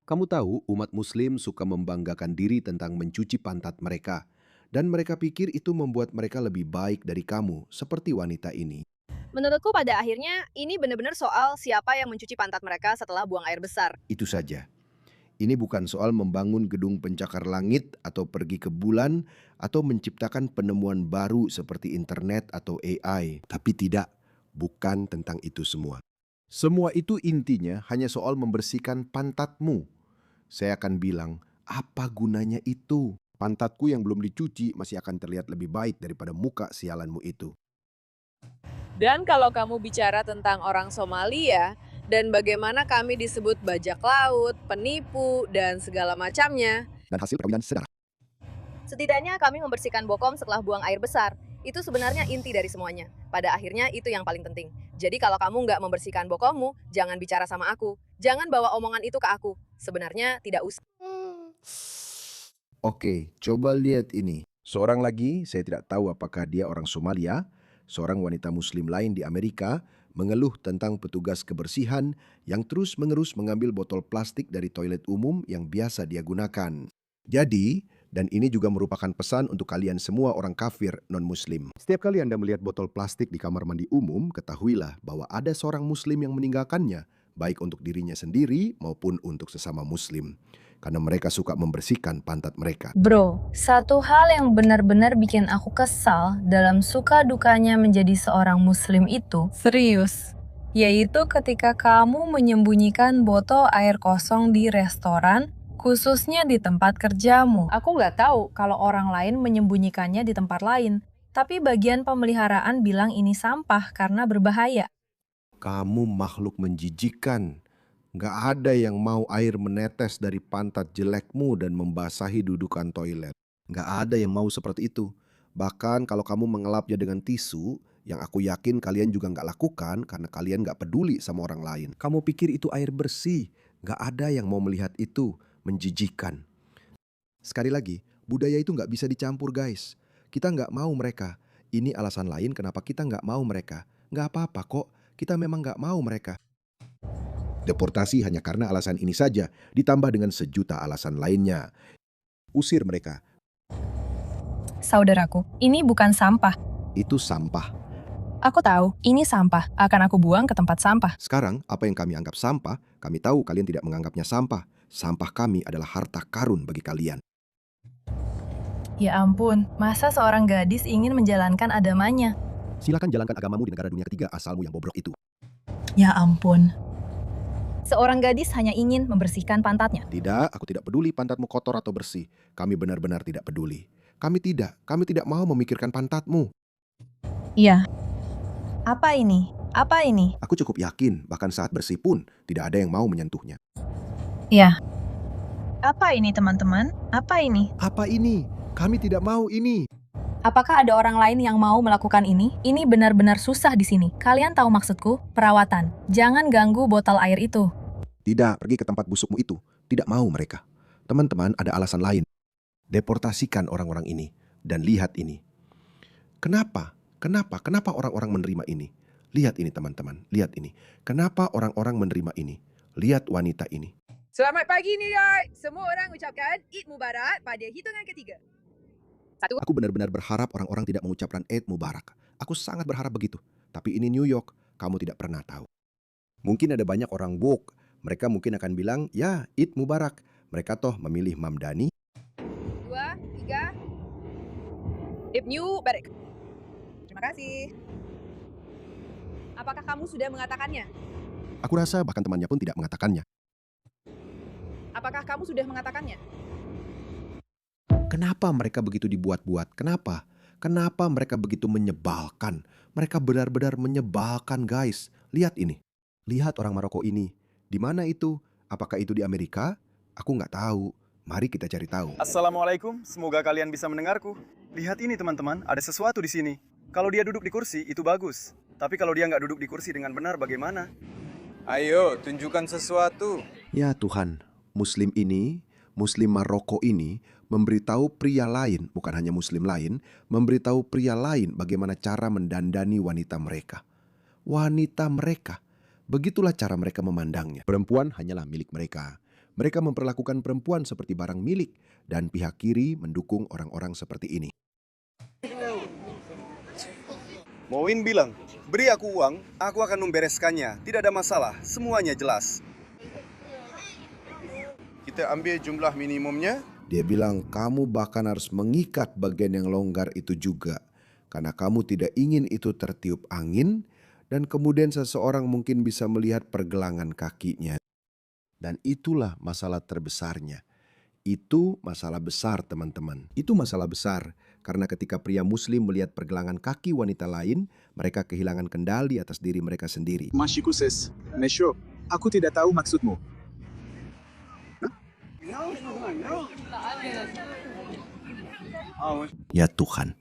Kamu tahu, umat Muslim suka membanggakan diri tentang mencuci pantat mereka, dan mereka pikir itu membuat mereka lebih baik dari kamu, seperti wanita ini. Menurutku pada akhirnya ini benar-benar soal siapa yang mencuci pantat mereka setelah buang air besar. Itu saja. Ini bukan soal membangun gedung pencakar langit, atau pergi ke bulan, atau menciptakan penemuan baru seperti internet atau AI. Tapi tidak, bukan tentang itu semua. Semua itu intinya hanya soal membersihkan pantatmu. Saya akan bilang, apa gunanya itu? Pantatku yang belum dicuci masih akan terlihat lebih baik daripada muka sialanmu itu. Dan kalau kamu bicara tentang orang Somalia dan bagaimana kami disebut bajak laut, penipu, dan segala macamnya, Dan hasil perkawinan saudara. setidaknya kami membersihkan Bokom setelah buang air besar. Itu sebenarnya inti dari semuanya. Pada akhirnya itu yang paling penting. Jadi kalau kamu nggak membersihkan Bokommu, jangan bicara sama aku. Jangan bawa omongan itu ke aku. Sebenarnya tidak usah. Oke, coba lihat ini. Seorang lagi, saya tidak tahu apakah dia orang Somalia, seorang wanita muslim lain di Amerika, mengeluh tentang petugas kebersihan yang terus-menerus mengambil botol plastik dari toilet umum yang biasa dia gunakan. Jadi, dan ini juga merupakan pesan untuk kalian semua orang kafir non-muslim. Setiap kali Anda melihat botol plastik di kamar mandi umum, ketahuilah bahwa ada seorang muslim yang meninggalkannya, baik untuk dirinya sendiri maupun untuk sesama muslim. Karena mereka suka membersihkan pantat mereka. Bro, satu hal yang benar-benar bikin aku kesal dalam suka dukanya menjadi seorang muslim itu, serius, yaitu ketika kamu menyembunyikan botol air kosong di restoran, khususnya di tempat kerjamu. Aku nggak tahu kalau orang lain menyembunyikannya di tempat lain, tapi bagian pemeliharaan bilang ini sampah karena berbahaya. Kamu makhluk menjijikan. Gak ada yang mau air menetes dari pantat jelekmu dan membasahi dudukan toilet. Gak ada yang mau seperti itu. Bahkan kalau kamu mengelapnya dengan tisu, yang aku yakin kalian juga gak lakukan karena kalian gak peduli sama orang lain. Kamu pikir itu air bersih. Gak ada yang mau melihat itu. Menjijikan. Sekali lagi, budaya itu gak bisa dicampur guys. Kita gak mau mereka. Ini alasan lain kenapa kita gak mau mereka. Gak apa-apa kok, kita memang gak mau mereka. Deportasi hanya karena alasan ini saja, ditambah dengan sejuta alasan lainnya. Usir mereka, Saudaraku, ini bukan sampah. itu sampah. Aku tahu, ini sampah. Akan aku buang ke tempat sampah. Sekarang, apa yang kami anggap sampah, kami tahu kalian tidak menganggapnya sampah. Sampah kami adalah harta karun bagi kalian. Ya ampun, masa seorang gadis ingin menjalankan agamanya? Silakan jalankan agamamu di negara dunia ketiga asalmu yang bobrok itu. Ya ampun. Seorang gadis hanya ingin membersihkan pantatnya. Tidak, aku tidak peduli pantatmu kotor atau bersih. Kami benar-benar tidak peduli. Kami tidak mau memikirkan pantatmu. Iya. Apa ini? Apa ini? Aku cukup yakin, bahkan saat bersih pun, tidak ada yang mau menyentuhnya. Ya. Apa ini teman-teman? Apa ini? Apa ini? Kami tidak mau ini. Apakah ada orang lain yang mau melakukan ini? Ini benar-benar susah di sini. Kalian tahu maksudku? Perawatan. Jangan ganggu botol air itu. Tidak, pergi ke tempat busukmu itu. Tidak mau mereka. Teman-teman, ada alasan lain. Deportasikan orang-orang ini. Dan lihat ini. Kenapa? Kenapa orang-orang menerima ini? Lihat ini teman-teman, lihat ini. Kenapa orang-orang menerima ini? Lihat wanita ini. Selamat pagi New York. Semua orang ucapkan Eid Mubarak pada hitungan ketiga. Satu. Aku benar-benar berharap orang-orang tidak mengucapkan Eid Mubarak. Aku sangat berharap begitu. Tapi ini New York, kamu tidak pernah tahu. Mungkin ada banyak orang woke. Mereka mungkin akan bilang, ya Eid Mubarak. Mereka toh memilih Mamdani. Dua, tiga. Eid Mubarak. Terima kasih. Apakah kamu sudah mengatakannya? Aku rasa bahkan temannya pun tidak mengatakannya. Apakah kamu sudah mengatakannya? Kenapa mereka begitu dibuat-buat? Kenapa? Kenapa mereka begitu menyebalkan? Mereka benar-benar menyebalkan guys. Lihat ini. Lihat orang Maroko ini. Di mana itu? Apakah itu di Amerika? Aku nggak tahu. Mari kita cari tahu. Assalamualaikum, semoga kalian bisa mendengarku. Lihat ini teman-teman, ada sesuatu di sini. Kalau dia duduk di kursi, itu bagus. Tapi kalau dia nggak duduk di kursi dengan benar, bagaimana? Ayo, tunjukkan sesuatu. Ya Tuhan, Muslim ini, Muslim Maroko ini, memberitahu pria lain, bukan hanya Muslim lain, memberitahu pria lain bagaimana cara mendandani wanita mereka. Wanita mereka, begitulah cara mereka memandangnya. Perempuan hanyalah milik mereka. Mereka memperlakukan perempuan seperti barang milik, dan pihak kiri mendukung orang-orang seperti ini. Mowin bilang, beri aku uang, aku akan membereskannya. Tidak ada masalah, semuanya jelas. Kita ambil jumlah minimumnya. Dia bilang, kamu bahkan harus mengikat bagian yang longgar itu juga, karena kamu tidak ingin itu tertiup angin, dan kemudian seseorang mungkin bisa melihat pergelangan kakinya. Dan itulah masalah terbesarnya. Itu masalah besar, teman-teman. Itu masalah besar, karena ketika pria muslim melihat pergelangan kaki wanita lain, mereka kehilangan kendali atas diri mereka sendiri. Mashikuses, Mesho, aku tidak tahu maksudmu. Ya Tuhan,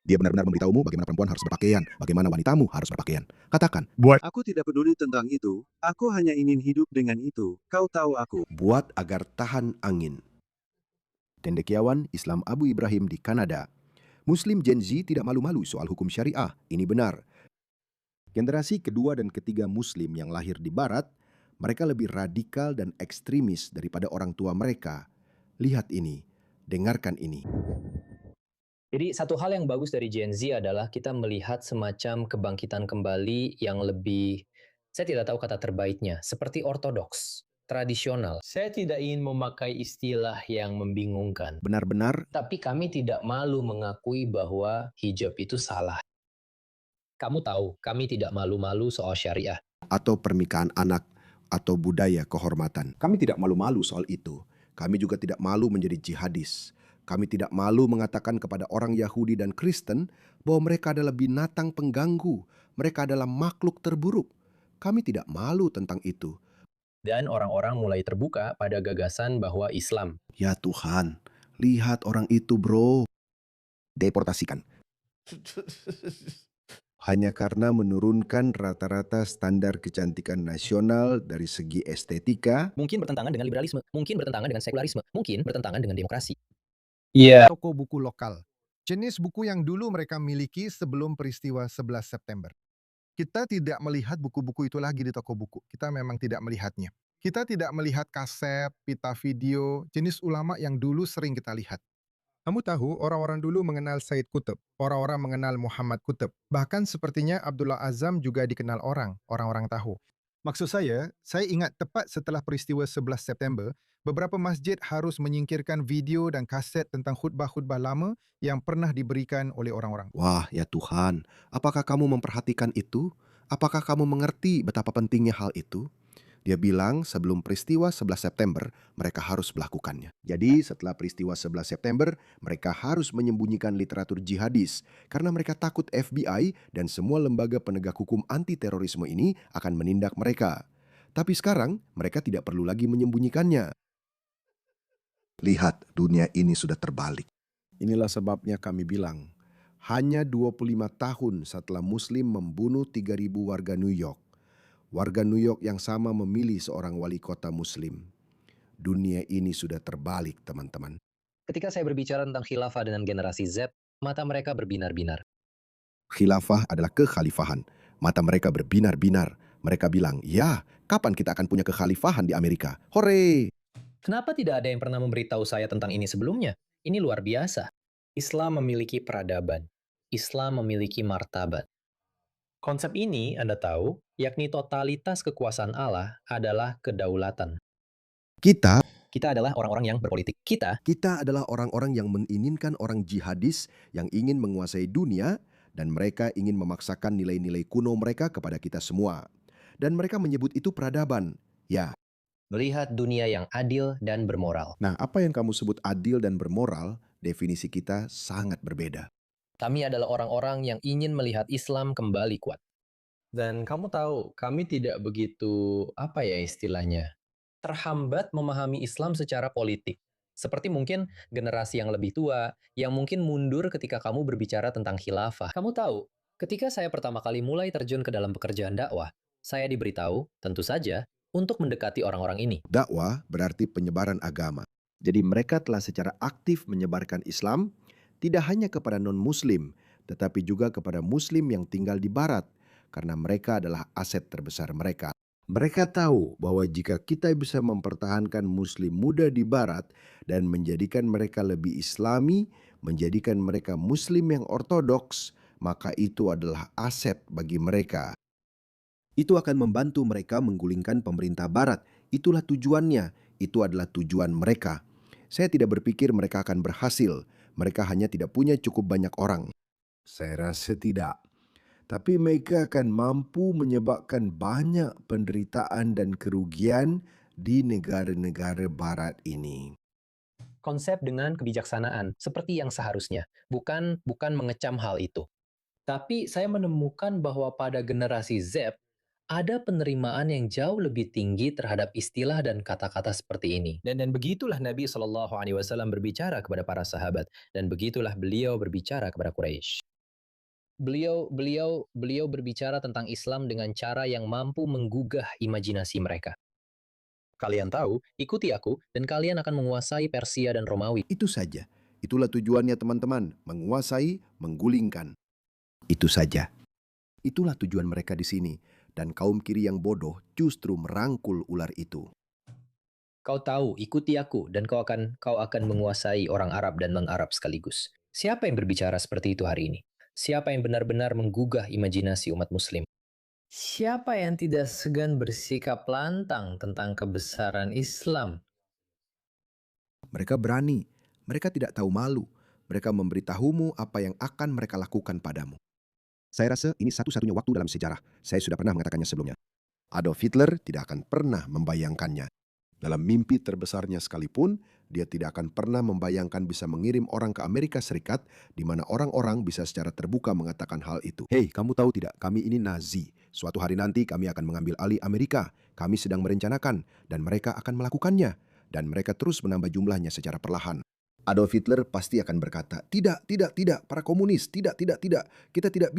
dia benar-benar memberitahumu bagaimana perempuan harus berpakaian, bagaimana wanitamu harus berpakaian. Katakan, Aku tidak peduli tentang itu, aku hanya ingin hidup dengan itu, kau tahu aku. buat agar tahan angin. Cendekiawan Islam Abu Ibrahim di Kanada. Muslim Gen Z tidak malu-malu soal hukum syariah. Ini benar. Generasi kedua dan ketiga Muslim yang lahir di Barat, mereka lebih radikal dan ekstremis daripada orang tua mereka. Lihat ini, dengarkan ini. Jadi satu hal yang bagus dari Gen Z adalah kita melihat semacam kebangkitan kembali yang lebih, saya tidak tahu kata terbaiknya, seperti ortodoks, tradisional. Saya tidak ingin memakai istilah yang membingungkan, Benar-benar tapi kami tidak malu mengakui bahwa hijab itu salah. Kamu tahu, kami tidak malu-malu soal syariah. atau pernikahan anak atau budaya kehormatan. Kami tidak malu-malu soal itu. Kami juga tidak malu menjadi jihadis. Kami tidak malu mengatakan kepada orang Yahudi dan Kristen bahwa mereka adalah binatang pengganggu. Mereka adalah makhluk terburuk. Kami tidak malu tentang itu. Dan orang-orang mulai terbuka pada gagasan bahwa Islam. Ya Tuhan, lihat orang itu bro. Deportasikan. Hanya karena menurunkan rata-rata standar kecantikan nasional dari segi estetika, Mungkin bertentangan dengan liberalisme, mungkin bertentangan dengan sekularisme, mungkin bertentangan dengan demokrasi. Toko buku lokal. Jenis buku yang dulu mereka miliki sebelum peristiwa 11 September. Kita tidak melihat buku-buku itu lagi di toko buku. Kita memang tidak melihatnya. Kita tidak melihat kaset, pita video, jenis ulama yang dulu sering kita lihat. Kamu tahu, orang-orang dulu mengenal Said Qutb, orang-orang mengenal Muhammad Qutb. Bahkan sepertinya Abdullah Azam juga dikenal orang-orang tahu. Maksud saya ingat tepat setelah peristiwa 11 September, beberapa masjid harus menyingkirkan video dan kaset tentang khutbah-khutbah lama yang pernah diberikan oleh orang-orang. wah ya Tuhan, apakah kamu memperhatikan itu? Apakah kamu mengerti betapa pentingnya hal itu? Dia bilang sebelum peristiwa 11 September, mereka harus melakukannya. Jadi setelah peristiwa 11 September, mereka harus menyembunyikan literatur jihadis karena mereka takut FBI dan semua lembaga penegak hukum anti-terorisme ini akan menindak mereka. Tapi sekarang, mereka tidak perlu lagi menyembunyikannya. Lihat, dunia ini sudah terbalik. Inilah sebabnya kami bilang, hanya 25 tahun setelah Muslim membunuh 3.000 warga New York, warga New York yang sama memilih seorang wali kota Muslim. Dunia ini sudah terbalik, teman-teman. Ketika saya berbicara tentang khilafah dengan generasi Z, mata mereka berbinar-binar. Khilafah adalah kekhalifahan. Mata mereka berbinar-binar. Mereka bilang, ya, kapan kita akan punya kekhalifahan di Amerika? Hore! Kenapa tidak ada yang pernah memberitahu saya tentang ini sebelumnya? Ini luar biasa. Islam memiliki peradaban. Islam memiliki martabat. Konsep ini, Anda tahu, yakni totalitas kekuasaan Allah adalah kedaulatan. Kita Kita adalah orang-orang yang berpolitik. Kita adalah orang-orang yang menginginkan orang jihadis yang ingin menguasai dunia dan mereka ingin memaksakan nilai-nilai kuno mereka kepada kita semua. Dan mereka menyebut itu peradaban. Ya, melihat dunia yang adil dan bermoral. nah apa yang kamu sebut adil dan bermoral, definisi kita sangat berbeda. Kami adalah orang-orang yang ingin melihat Islam kembali kuat. Dan kamu tahu, kami tidak begitu, apa ya istilahnya, terhambat memahami Islam secara politik. Seperti mungkin generasi yang lebih tua, yang mungkin mundur ketika kamu berbicara tentang khilafah. Kamu tahu, ketika saya pertama kali mulai terjun ke dalam pekerjaan dakwah, saya diberitahu, tentu saja, untuk mendekati orang-orang ini. Dakwah berarti penyebaran agama. Jadi mereka telah secara aktif menyebarkan Islam, tidak hanya kepada non-Muslim, tetapi juga kepada Muslim yang tinggal di Barat. karena mereka adalah aset terbesar mereka. Mereka tahu bahwa jika kita bisa mempertahankan muslim muda di barat dan menjadikan mereka lebih islami, menjadikan mereka muslim yang ortodoks, maka itu adalah aset bagi mereka. Itu akan membantu mereka menggulingkan pemerintah barat. Itulah tujuannya, itu adalah tujuan mereka. Saya tidak berpikir mereka akan berhasil, mereka hanya tidak punya cukup banyak orang. Saya rasa tidak. Tapi mereka akan mampu menyebabkan banyak penderitaan dan kerugian di negara-negara barat ini. Konsep dengan kebijaksanaan, seperti yang seharusnya, bukan mengecam hal itu. Tapi saya menemukan bahwa pada generasi Z, ada penerimaan yang jauh lebih tinggi terhadap istilah dan kata-kata seperti ini. Dan begitulah Nabi Shallallahu Alaihi Wasallam berbicara kepada para sahabat, dan begitulah beliau berbicara kepada Quraisy. Beliau berbicara tentang Islam dengan cara yang mampu menggugah imajinasi mereka. Kalian tahu, ikuti aku, dan kalian akan menguasai Persia dan Romawi. Itu saja. Itulah tujuannya teman-teman, menguasai, menggulingkan. Itu saja. Itulah tujuan mereka di sini. Dan kaum kiri yang bodoh justru merangkul ular itu. Kau tahu, ikuti aku, dan kau akan menguasai orang Arab dan non-Arab sekaligus. Siapa yang berbicara seperti itu hari ini? Siapa yang benar-benar menggugah imajinasi umat muslim? Siapa yang tidak segan bersikap lantang tentang kebesaran Islam? Mereka berani. Mereka tidak tahu malu. Mereka memberitahumu apa yang akan mereka lakukan padamu. Saya rasa ini satu-satunya waktu dalam sejarah. Saya sudah pernah mengatakannya sebelumnya. Adolf Hitler tidak akan pernah membayangkannya. Dalam mimpi terbesarnya sekalipun, dia tidak akan pernah membayangkan bisa mengirim orang ke Amerika Serikat di mana orang-orang bisa secara terbuka mengatakan hal itu. Hei, kamu tahu tidak, kami ini Nazi. Suatu hari nanti kami akan mengambil alih Amerika. Kami sedang merencanakan dan mereka akan melakukannya. Dan mereka terus menambah jumlahnya secara perlahan. Adolf Hitler pasti akan berkata, tidak, para komunis, tidak. Kita tidak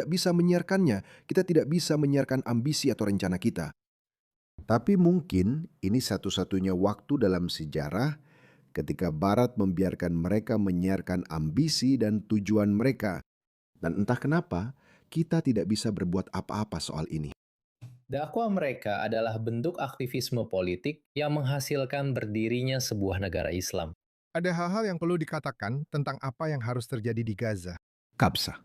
bisa menyiarkannya. Kita tidak bisa menyiarkan ambisi atau rencana kita. Tapi mungkin ini satu-satunya waktu dalam sejarah ketika Barat membiarkan mereka menyiarkan ambisi dan tujuan mereka. Dan entah kenapa, kita tidak bisa berbuat apa-apa soal ini. Dakwah mereka adalah bentuk aktivisme politik yang menghasilkan berdirinya sebuah negara Islam. Ada hal-hal yang perlu dikatakan tentang apa yang harus terjadi di Gaza. Kabsa.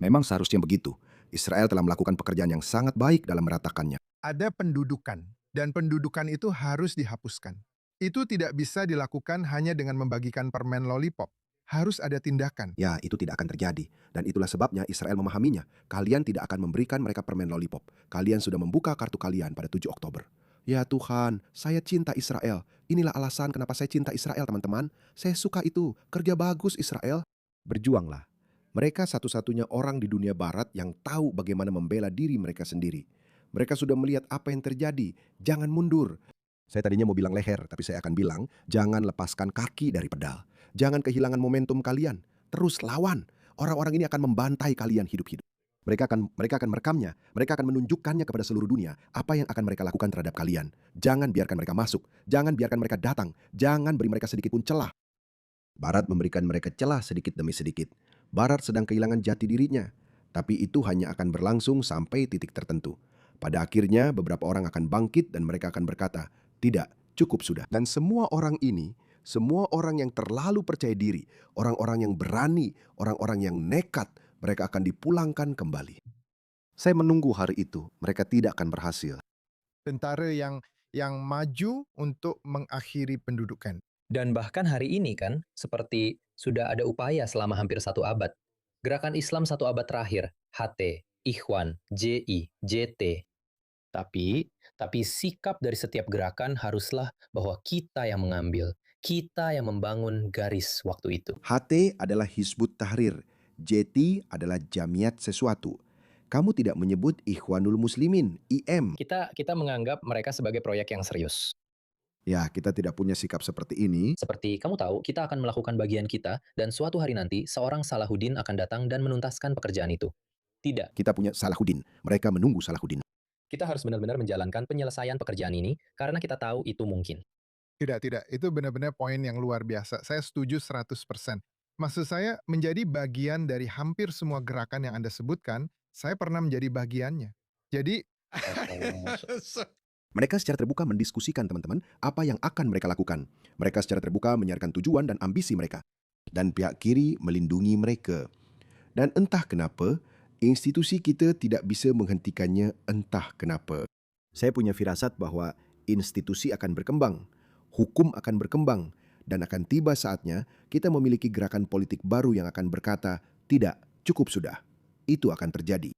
Memang seharusnya begitu. Israel telah melakukan pekerjaan yang sangat baik dalam meratakannya. Ada pendudukan, dan pendudukan itu harus dihapuskan. Itu tidak bisa dilakukan hanya dengan membagikan permen lollipop. Harus ada tindakan. Ya, itu tidak akan terjadi. Dan itulah sebabnya Israel memahaminya. Kalian tidak akan memberikan mereka permen lollipop. Kalian sudah membuka kartu kalian pada 7 Oktober. Ya Tuhan, saya cinta Israel. Inilah alasan kenapa saya cinta Israel, teman-teman. Saya suka itu. Kerja bagus Israel. Berjuanglah. Mereka satu-satunya orang di dunia barat yang tahu bagaimana membela diri mereka sendiri. Mereka sudah melihat apa yang terjadi. Jangan mundur. Saya tadinya mau bilang leher, tapi saya akan bilang, jangan lepaskan kaki dari pedal. Jangan kehilangan momentum kalian. Terus lawan. Orang-orang ini akan membantai kalian hidup-hidup. Mereka akan merekamnya. Mereka akan menunjukkannya kepada seluruh dunia. Apa yang akan mereka lakukan terhadap kalian. Jangan biarkan mereka masuk. Jangan biarkan mereka datang. Jangan beri mereka sedikit pun celah. Barat memberikan mereka celah sedikit demi sedikit. Barat sedang kehilangan jati dirinya. Tapi itu hanya akan berlangsung sampai titik tertentu. Pada akhirnya beberapa orang akan bangkit dan mereka akan berkata, tidak, cukup sudah. Dan semua orang ini, semua orang yang terlalu percaya diri, orang-orang yang berani, orang-orang yang nekat, mereka akan dipulangkan kembali. Saya menunggu hari itu, mereka tidak akan berhasil. Tentara yang maju untuk mengakhiri pendudukan. Dan bahkan hari ini kan, seperti sudah ada upaya selama hampir 1 abad. Gerakan Islam 1 abad terakhir, HT, Ikhwan, JI, JT. Tapi sikap dari setiap gerakan haruslah bahwa kita yang mengambil, kita yang membangun garis waktu itu. HT adalah Hizbut Tahrir, JT adalah Jamiat Sesuatu. Kamu tidak menyebut Ikhwanul Muslimin, IM. Kita menganggap mereka sebagai proyek yang serius. Ya, kita tidak punya sikap seperti ini. Seperti kamu tahu, kita akan melakukan bagian kita, dan suatu hari nanti seorang Salahuddin akan datang dan menuntaskan pekerjaan itu. Tidak. Kita punya Salahuddin, mereka menunggu Salahuddin. Kita harus benar-benar menjalankan penyelesaian pekerjaan ini, karena kita tahu itu mungkin. Tidak. Itu benar-benar poin yang luar biasa. Saya setuju 100%. Maksud saya, menjadi bagian dari hampir semua gerakan yang Anda sebutkan, Saya pernah menjadi bagiannya. Jadi, Mereka secara terbuka mendiskusikan teman-teman apa yang akan mereka lakukan. Mereka secara terbuka menyiarkan tujuan dan ambisi mereka. Dan pihak kiri melindungi mereka. Dan entah kenapa, institusi kita tidak bisa menghentikannya entah kenapa. Saya punya firasat bahwa institusi akan berkembang, hukum akan berkembang, dan akan tiba saatnya kita memiliki gerakan politik baru yang akan berkata, tidak, cukup sudah. Itu akan terjadi.